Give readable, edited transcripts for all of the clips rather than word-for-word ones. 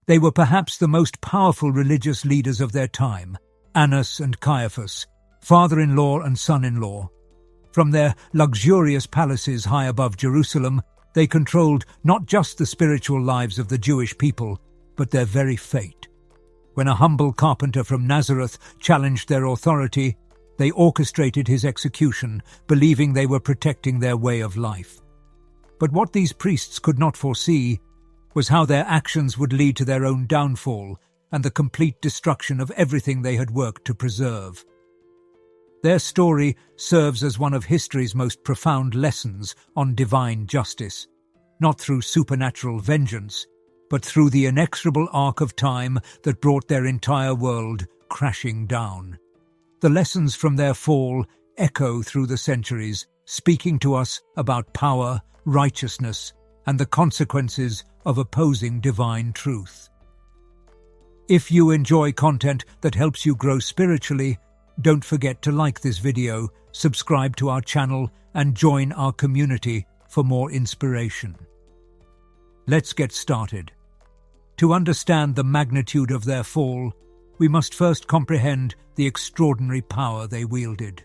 They were perhaps the most powerful religious leaders of their time, Annas and Caiaphas, father-in-law and son-in-law. From their luxurious palaces high above Jerusalem, they controlled not just the spiritual lives of the Jewish people, but their very fate. When a humble carpenter from Nazareth challenged their authority, they orchestrated his execution, believing they were protecting their way of life. But what these priests could not foresee was how their actions would lead to their own downfall and the complete destruction of everything they had worked to preserve. Their story serves as one of history's most profound lessons on divine justice, not through supernatural vengeance, but through the inexorable arc of time that brought their entire world crashing down. The lessons from their fall echo through the centuries, speaking to us about power, righteousness, and the consequences of opposing divine truth. If you enjoy content that helps you grow spiritually, don't forget to like this video, subscribe to our channel, and join our community for more inspiration. Let's get started. To understand the magnitude of their fall, we must first comprehend the extraordinary power they wielded.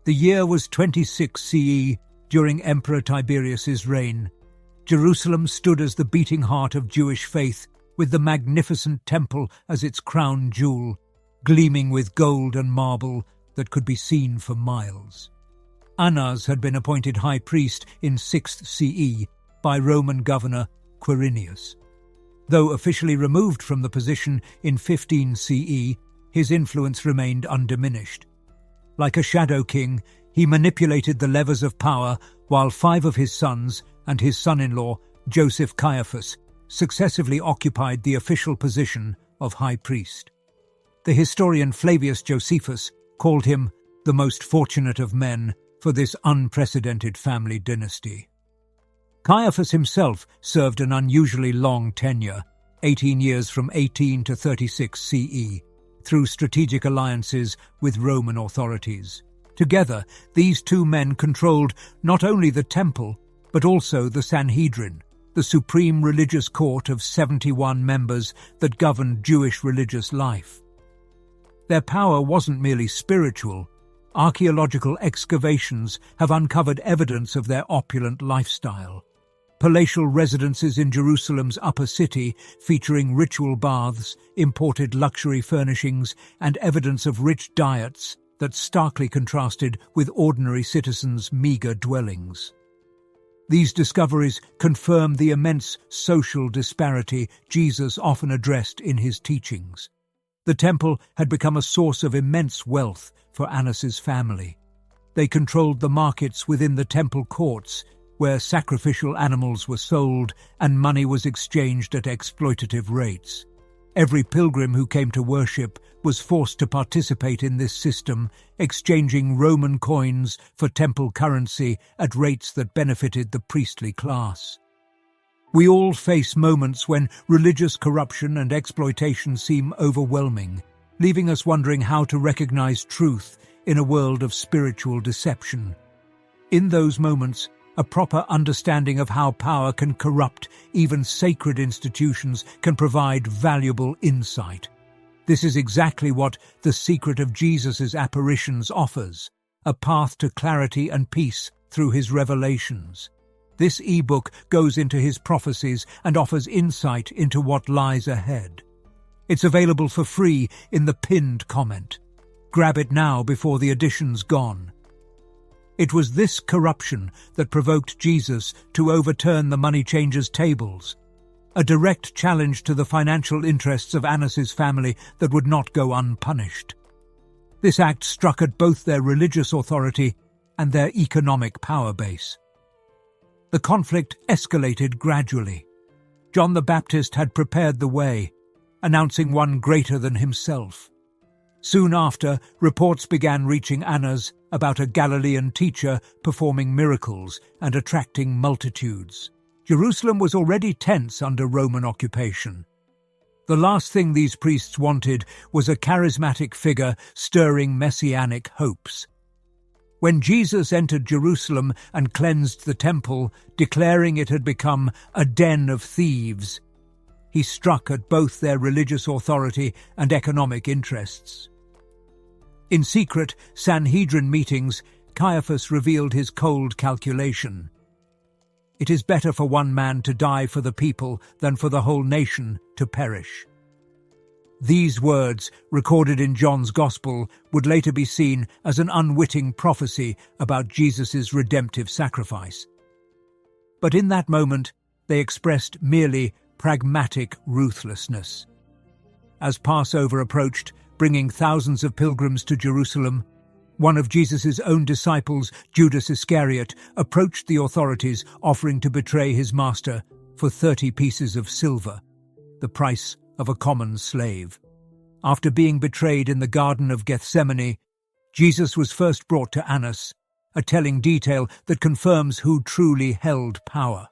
The year was 26 CE, during Emperor Tiberius's reign. Jerusalem stood as the beating heart of Jewish faith, with the magnificent temple as its crown jewel, gleaming with gold and marble that could be seen for miles. Annas had been appointed high priest in 6th CE by Roman governor Quirinius. Though officially removed from the position in 15 CE, his influence remained undiminished. Like a shadow king, he manipulated the levers of power while 5 of his sons and his son-in-law, Joseph Caiaphas, successively occupied the official position of high priest. The historian Flavius Josephus called him the most fortunate of men for this unprecedented family dynasty. Caiaphas himself served an unusually long tenure, 18 years from 18 to 36 CE, through strategic alliances with Roman authorities. Together, these two men controlled not only the temple, but also the Sanhedrin, the supreme religious court of 71 members that governed Jewish religious life. Their power wasn't merely spiritual. Archaeological excavations have uncovered evidence of their opulent lifestyle. Palatial residences in Jerusalem's upper city, featuring ritual baths, imported luxury furnishings, and evidence of rich diets that starkly contrasted with ordinary citizens' meager dwellings. These discoveries confirm the immense social disparity Jesus often addressed in his teachings. The temple had become a source of immense wealth for Annas's family. They controlled the markets within the temple courts, where sacrificial animals were sold and money was exchanged at exploitative rates. Every pilgrim who came to worship was forced to participate in this system, exchanging Roman coins for temple currency at rates that benefited the priestly class. We all face moments when religious corruption and exploitation seem overwhelming, leaving us wondering how to recognize truth in a world of spiritual deception. In those moments, a proper understanding of how power can corrupt even sacred institutions can provide valuable insight. This is exactly what The Secret of Jesus' Apparitions offers, a path to clarity and peace through his revelations. This ebook goes into his prophecies and offers insight into what lies ahead. It's available for free in the pinned comment. Grab it now before the edition's gone. It was this corruption that provoked Jesus to overturn the money changers' tables, a direct challenge to the financial interests of Annas's family that would not go unpunished. This act struck at both their religious authority and their economic power base. The conflict escalated gradually. John the Baptist had prepared the way, announcing one greater than himself. Soon after, reports began reaching Annas about a Galilean teacher performing miracles and attracting multitudes. Jerusalem was already tense under Roman occupation. The last thing these priests wanted was a charismatic figure stirring messianic hopes. When Jesus entered Jerusalem and cleansed the temple, declaring it had become a den of thieves, He struck at both their religious authority and economic interests. In secret Sanhedrin meetings, Caiaphas revealed his cold calculation. It is better for one man to die for the people than for the whole nation to perish. These words, recorded in John's Gospel, would later be seen as an unwitting prophecy about Jesus' redemptive sacrifice. But in that moment, they expressed merely pragmatic ruthlessness. As Passover approached, bringing thousands of pilgrims to Jerusalem, one of Jesus' own disciples, Judas Iscariot, approached the authorities offering to betray his master for 30 pieces of silver, the price of a common slave. After being betrayed in the Garden of Gethsemane, Jesus was first brought to Annas, a telling detail that confirms who truly held power.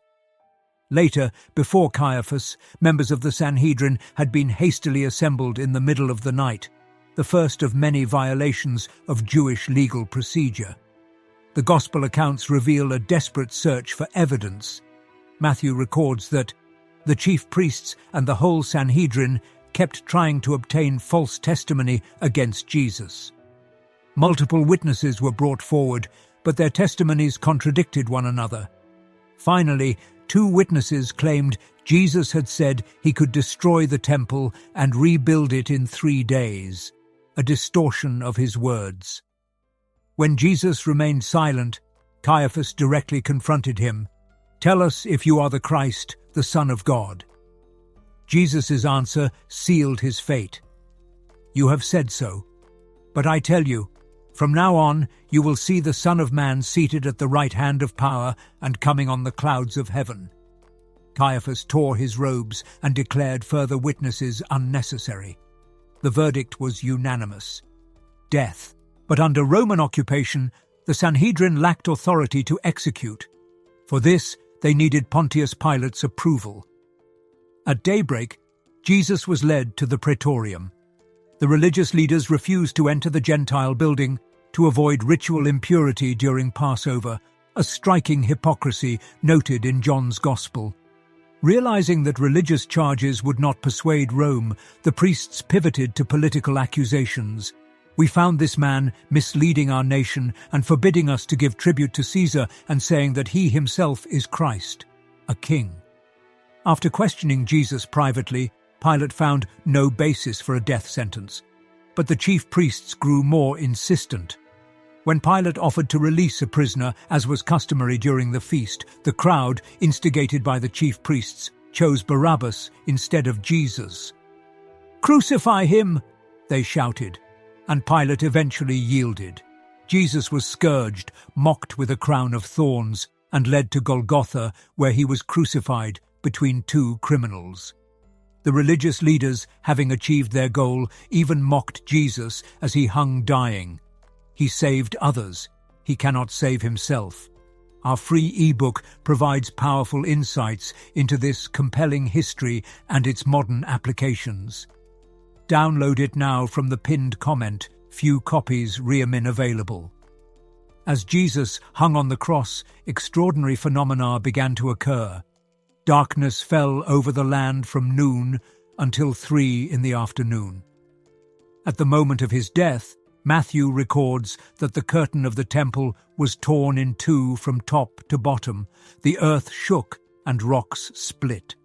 Later, before Caiaphas, members of the Sanhedrin had been hastily assembled in the middle of the night, the first of many violations of Jewish legal procedure. The Gospel accounts reveal a desperate search for evidence. Matthew records that the chief priests and the whole Sanhedrin kept trying to obtain false testimony against Jesus. Multiple witnesses were brought forward, but their testimonies contradicted one another. Finally, 2 witnesses claimed Jesus had said he could destroy the temple and rebuild it in 3 days, a distortion of his words. When Jesus remained silent, Caiaphas directly confronted him. "Tell us if you are the Christ, the Son of God." Jesus' answer sealed his fate. "You have said so. But I tell you, from now on you will see the Son of Man seated at the right hand of power and coming on the clouds of heaven." Caiaphas tore his robes and declared further witnesses unnecessary. The verdict was unanimous: death. But under Roman occupation, the Sanhedrin lacked authority to execute. For this, they needed Pontius Pilate's approval. At daybreak, Jesus was led to the Praetorium. The religious leaders refused to enter the Gentile building to avoid ritual impurity during Passover, a striking hypocrisy noted in John's Gospel. Realizing that religious charges would not persuade Rome, the priests pivoted to political accusations. "We found this man misleading our nation and forbidding us to give tribute to Caesar and saying that he himself is Christ, a king." After questioning Jesus privately, Pilate found no basis for a death sentence. But the chief priests grew more insistent. When Pilate offered to release a prisoner, as was customary during the feast, the crowd, instigated by the chief priests, chose Barabbas instead of Jesus. "Crucify him!" they shouted, and Pilate eventually yielded. Jesus was scourged, mocked with a crown of thorns, and led to Golgotha, where he was crucified between 2 criminals. The religious leaders, having achieved their goal, even mocked Jesus as he hung dying. He saved others. He cannot save himself. Our free ebook provides powerful insights into this compelling history and its modern applications. Download it now from the pinned comment. Few copies remain available. As Jesus hung on the cross, extraordinary phenomena began to occur. Darkness fell over the land from noon until 3 in the afternoon. At the moment of his death, Matthew records that the curtain of the temple was torn in 2 from top to bottom. The earth shook and rocks split.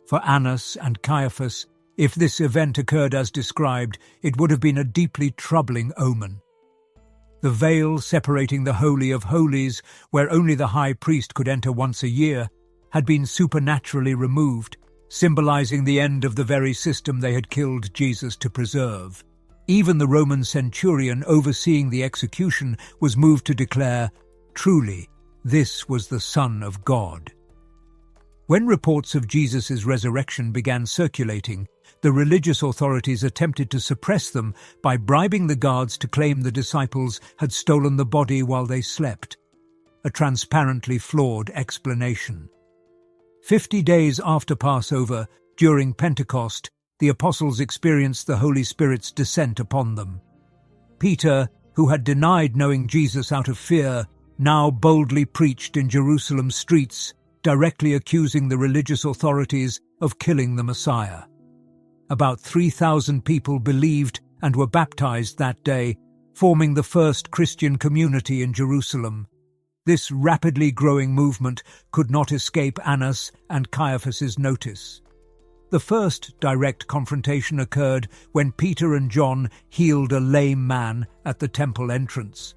For Annas and Caiaphas, if this event occurred as described, it would have been a deeply troubling omen. The veil separating the Holy of Holies, where only the high priest could enter once a year, had been supernaturally removed, symbolizing the end of the very system they had killed Jesus to preserve. Even the Roman centurion overseeing the execution was moved to declare, "Truly, this was the Son of God." When reports of Jesus' resurrection began circulating, the religious authorities attempted to suppress them by bribing the guards to claim the disciples had stolen the body while they slept, a transparently flawed explanation. 50 days after Passover, during Pentecost, the apostles experienced the Holy Spirit's descent upon them. Peter, who had denied knowing Jesus out of fear, now boldly preached in Jerusalem's streets, directly accusing the religious authorities of killing the Messiah. About 3,000 people believed and were baptized that day, forming the first Christian community in Jerusalem. This rapidly growing movement could not escape Annas and Caiaphas's notice. The first direct confrontation occurred when Peter and John healed a lame man at the temple entrance.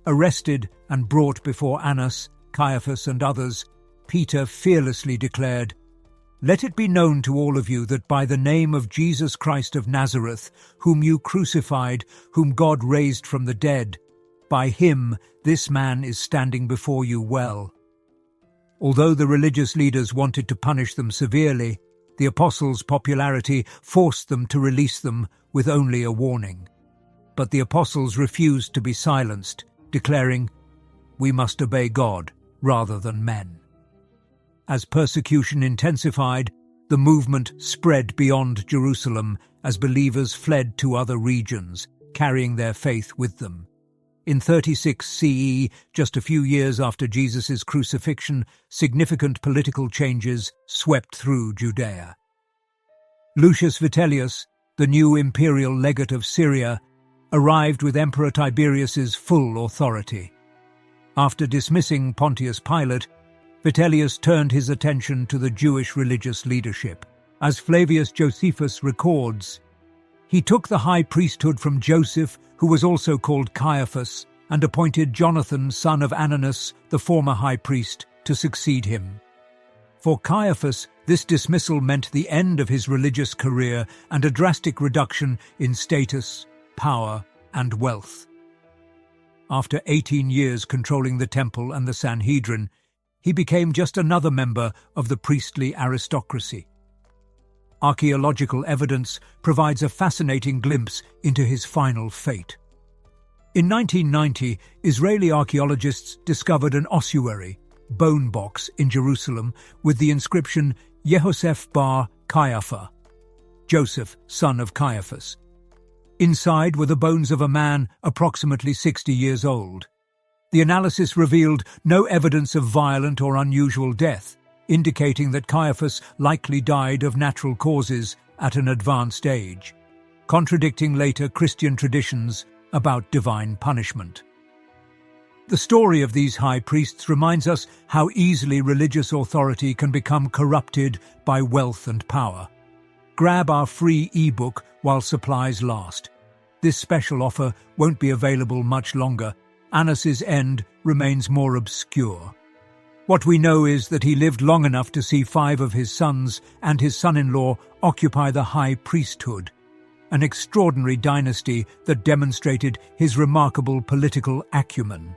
Arrested and brought before Annas, Caiaphas and others, Peter fearlessly declared, "Let it be known to all of you that by the name of Jesus Christ of Nazareth, whom you crucified, whom God raised from the dead, by him this man is standing before you well." Although the religious leaders wanted to punish them severely, the apostles' popularity forced them to release them with only a warning. But the apostles refused to be silenced, declaring, "We must obey God rather than men." As persecution intensified, the movement spread beyond Jerusalem as believers fled to other regions, carrying their faith with them. In 36 CE, just a few years after Jesus' crucifixion, significant political changes swept through Judea. Lucius Vitellius, the new imperial legate of Syria, arrived with Emperor Tiberius's full authority. After dismissing Pontius Pilate, Vitellius turned his attention to the Jewish religious leadership. As Flavius Josephus records, he took the high priesthood from Joseph, who was also called Caiaphas, and appointed Jonathan, son of Ananus, the former high priest, to succeed him. For Caiaphas, this dismissal meant the end of his religious career and a drastic reduction in status, power, and wealth. After 18 years controlling the temple and the Sanhedrin, he became just another member of the priestly aristocracy. Archaeological evidence provides a fascinating glimpse into his final fate. In 1990, Israeli archaeologists discovered an ossuary, bone box, in Jerusalem with the inscription Yehoseph bar Caiapha, Joseph, son of Caiaphas. Inside were the bones of a man approximately 60 years old. The analysis revealed no evidence of violent or unusual death, indicating that Caiaphas likely died of natural causes at an advanced age, contradicting later Christian traditions about divine punishment. The story of these high priests reminds us how easily religious authority can become corrupted by wealth and power. Grab our free ebook while supplies last. This special offer won't be available much longer. Annas's end remains more obscure. What we know is that he lived long enough to see 5 of his sons and his son-in-law occupy the high priesthood, an extraordinary dynasty that demonstrated his remarkable political acumen.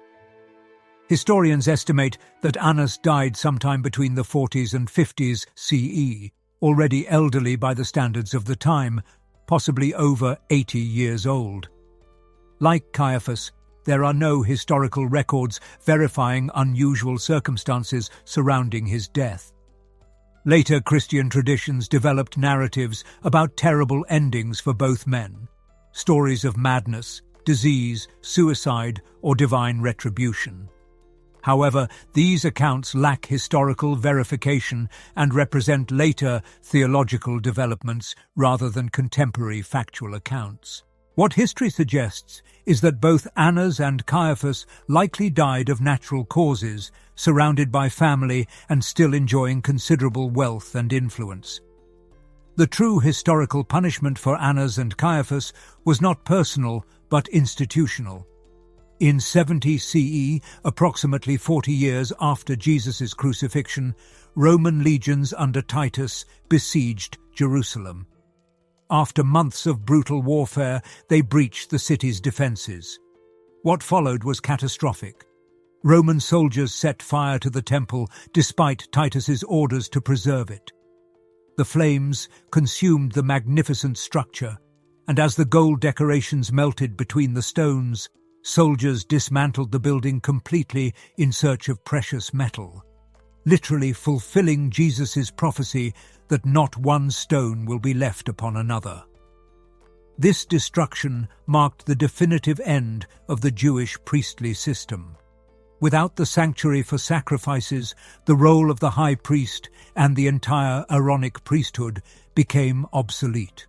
Historians estimate that Annas died sometime between the 40s and 50s CE, already elderly by the standards of the time, possibly over 80 years old. Like Caiaphas, there are no historical records verifying unusual circumstances surrounding his death. Later Christian traditions developed narratives about terrible endings for both men, stories of madness, disease, suicide, or divine retribution. However, these accounts lack historical verification and represent later theological developments rather than contemporary factual accounts. What history suggests is that both Annas and Caiaphas likely died of natural causes, surrounded by family and still enjoying considerable wealth and influence. The true historical punishment for Annas and Caiaphas was not personal but institutional. In 70 CE, approximately 40 years after Jesus' crucifixion, Roman legions under Titus besieged Jerusalem. After months of brutal warfare, they breached the city's defences. What followed was catastrophic. Roman soldiers set fire to the temple despite Titus's orders to preserve it. The flames consumed the magnificent structure, and as the gold decorations melted between the stones, soldiers dismantled the building completely in search of precious metal, literally fulfilling Jesus' prophecy that not one stone will be left upon another. This destruction marked the definitive end of the Jewish priestly system. Without the sanctuary for sacrifices, the role of the high priest and the entire Aaronic priesthood became obsolete.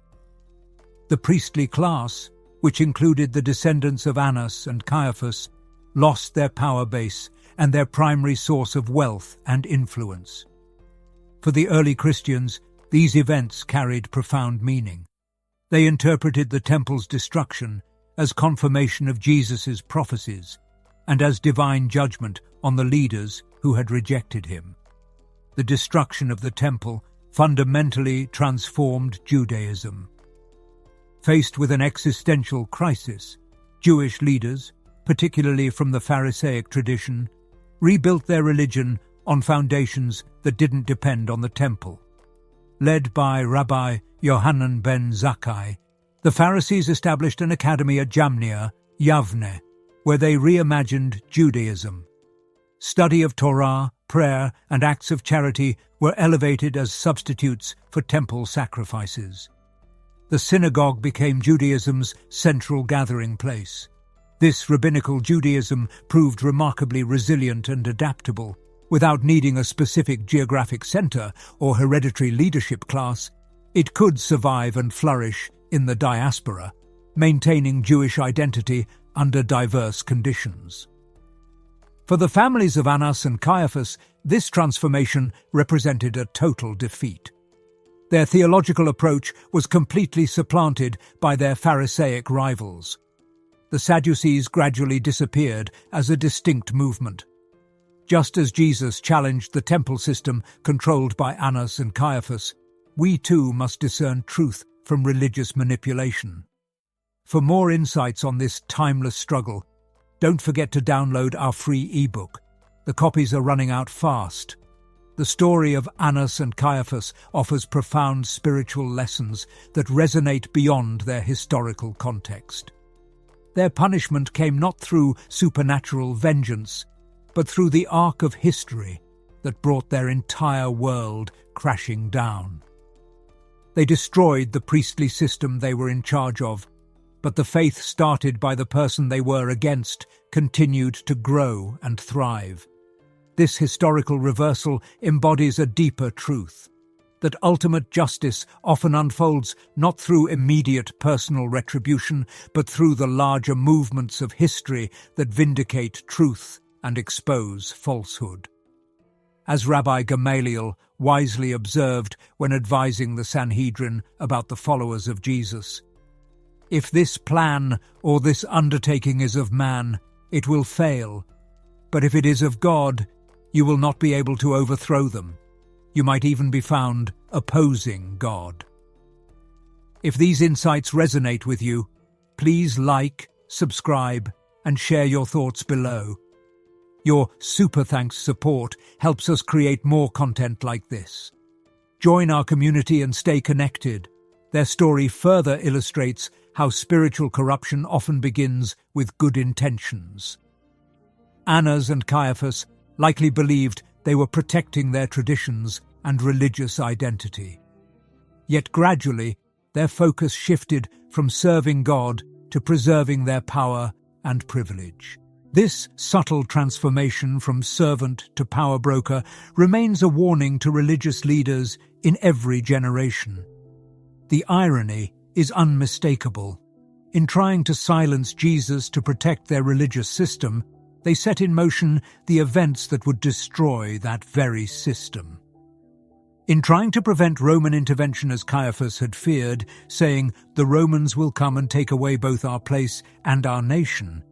The priestly class, which included the descendants of Annas and Caiaphas, lost their power base and their primary source of wealth and influence. For the early Christians, these events carried profound meaning. They interpreted the temple's destruction as confirmation of Jesus' prophecies and as divine judgment on the leaders who had rejected him. The destruction of the temple fundamentally transformed Judaism. Faced with an existential crisis, Jewish leaders, particularly from the Pharisaic tradition, rebuilt their religion on foundations that didn't depend on the temple. Led by Rabbi Yohanan ben Zakkai, the Pharisees established an academy at Jamnia, Yavne, where they reimagined Judaism. Study of Torah, prayer, and acts of charity were elevated as substitutes for temple sacrifices. The synagogue became Judaism's central gathering place. This rabbinical Judaism proved remarkably resilient and adaptable. Without needing a specific geographic center or hereditary leadership class, it could survive and flourish in the diaspora, maintaining Jewish identity under diverse conditions. For the families of Annas and Caiaphas, this transformation represented a total defeat. Their theological approach was completely supplanted by their Pharisaic rivals. The Sadducees gradually disappeared as a distinct movement. Just as Jesus challenged the temple system controlled by Annas and Caiaphas, we too must discern truth from religious manipulation. For more insights on this timeless struggle, don't forget to download our free ebook. The copies are running out fast. The story of Annas and Caiaphas offers profound spiritual lessons that resonate beyond their historical context. Their punishment came not through supernatural vengeance, but through the arc of history that brought their entire world crashing down. They destroyed the priestly system they were in charge of, but the faith started by the person they were against continued to grow and thrive. This historical reversal embodies a deeper truth, that ultimate justice often unfolds not through immediate personal retribution, but through the larger movements of history that vindicate truth and expose falsehood. As Rabbi Gamaliel wisely observed when advising the Sanhedrin about the followers of Jesus, "If this plan or this undertaking is of man, it will fail. But if it is of God, you will not be able to overthrow them. You might even be found opposing God." If these insights resonate with you, please like, subscribe, and share your thoughts below. Your super thanks support helps us create more content like this. Join our community and stay connected. Their story further illustrates how spiritual corruption often begins with good intentions. Annas and Caiaphas likely believed they were protecting their traditions and religious identity. Yet gradually, their focus shifted from serving God to preserving their power and privilege. This subtle transformation from servant to power broker remains a warning to religious leaders in every generation. The irony is unmistakable. In trying to silence Jesus to protect their religious system, they set in motion the events that would destroy that very system. In trying to prevent Roman intervention as Caiaphas had feared, saying, "The Romans will come and take away both our place and our nation,"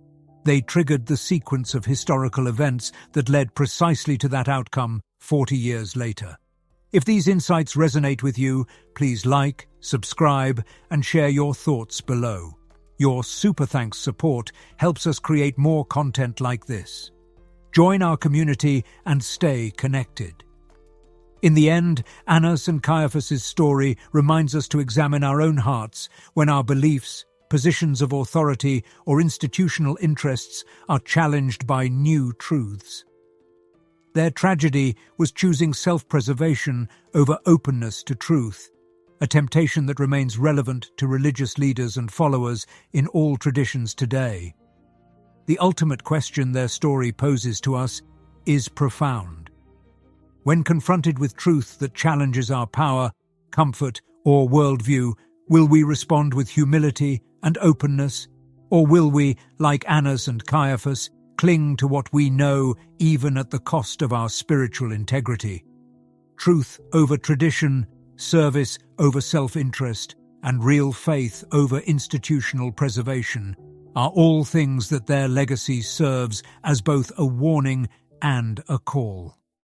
they triggered the sequence of historical events that led precisely to that outcome 40 years later. If these insights resonate with you, please like, subscribe, and share your thoughts below. Your super thanks support helps us create more content like this. Join our community and stay connected. In the end, Annas and Caiaphas' story reminds us to examine our own hearts when our beliefs, positions of authority, or institutional interests are challenged by new truths. Their tragedy was choosing self-preservation over openness to truth, a temptation that remains relevant to religious leaders and followers in all traditions today. the ultimate question their story poses to us is profound. When confronted with truth that challenges our power, comfort, or worldview, will we respond with humility and openness, or will we, like Annas and Caiaphas, cling to what we know even at the cost of our spiritual integrity? Truth over tradition, service over self-interest, and real faith over institutional preservation are all things that their legacy serves as both a warning and a call.